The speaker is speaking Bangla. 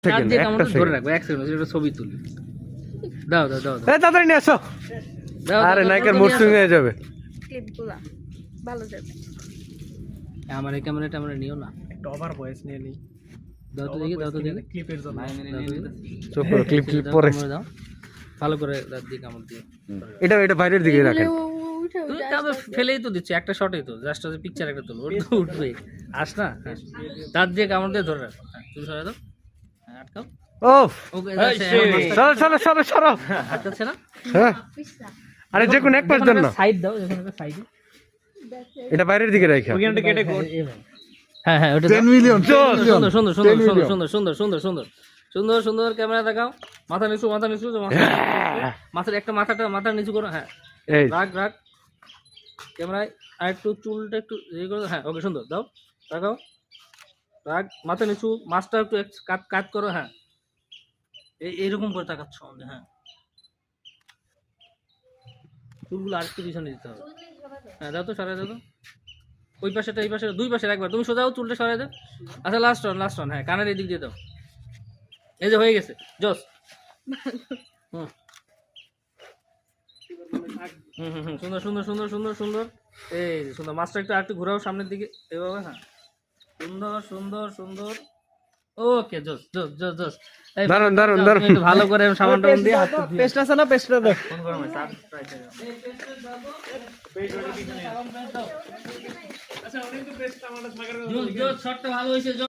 সেকেন্ড দিয়ে একটা কামড়টা ধরে সেকেন্ড রাখবো, এক সেকেন্ড একটা ছবি তুলি। দাও দাও দাও দাও এই তাড়াতাড়ি নিয়ে আসো। দাও, আরে দাও, নায়িকার দাও, মুড নিয়ে সুইং আসো। হয়ে যাবে। ক্লিপগুলা ভালো যাবে। আমার এই ক্যামেরাটা আমরা নিও না। একটা ওভার ভয়েস নিয়ে নিই দাও তো দেখি, দাও তো দেখি। ক্লিপের জন্য। চুপ করো, ক্লিপ ক্লিপ দাও, পরে কামড়ে দাও। ভালো করে দাঁত দিয়ে কামড় দিয়ে। এটা বাইরের দিকে রাখেন। উঠে তুমি উঠে কামড় ফেলেই তো দিচ্ছ, একটা শটেই তো, জাস্ট পিকচার একটা তোলো, ওটা তো উঠবে। আস না, হ্যাঁ। দাঁত দিয়ে কামড় দিয়ে ধরে রাখো, হ্যাঁ, তুমি সরাই দাও, হ্যাঁ, আটকাও। ওফ, ওকে, সরো সরো সরো সরো। আটকাচ্ছে না? হ্যাঁ, আরে যে কোনো এক পাশ দেন না, সাইড দাও, যখন একটা সাইডে। এটা বাইরের দিকে রাখা। ওখানটা কেটে হ্যাঁ হ্যাঁ, ওটা 10 মিলিয়ন সুন্দর সুন্দর সুন্দর সুন্দর সুন্দর সুন্দর সুন্দর সুন্দর সুন্দর সুন্দর ক্যামেরা দেখাও। মাথা নিচু, মাথা নিচু, মাথার একটা মাথা নিচু করো, হ্যাঁ। এই রাখ রাখ ক্যামেরায়, আর একটু চুলটা একটু ইয়ে করো, হ্যাঁ, ওকে, সুন্দর দাও, রাখাও, রাখ, মাথা নিচু, মাছটা একটু কাট কাট করো, হ্যাঁ, এইরকম করে তাকাচ্ছ, হ্যাঁ। চুলগুলো আর একটু পিছনে দিতে হবে, হ্যাঁ, দাও তো, সরাই দাও তো, ওই পাশেটা এই পাশে, দুই পাশের একবার, তুমি সোজাও চুলটা সরাই দাও। আচ্ছা, লাস্ট ওয়ান, হ্যাঁ, কানের এই দিক দিয়ে দাও। এই যে হয়ে গেছে, জস। হুম হুম হুম হুম, সুন্দর সুন্দর সুন্দর সুন্দর সুন্দর, এই যে সুন্দর, মাছটা একটু আর একটু ঘোরাও সামনের দিকে, এভাবে, হ্যাঁ, সুন্দর সুন্দর সুন্দর, ওকে, জস জস জস জস। এই দারুন, দারুন, যাও, দারুন। তুমি একটু ভালো করে সাবান টাবান দিয়ে হাত ধুয়ে পেস্ট আছে না, পেস্টটা দাও। ফোন করো আমায়, স্যার, ট্রাই করো। জস, জস, শটটা ভালো হয়েছে, জস।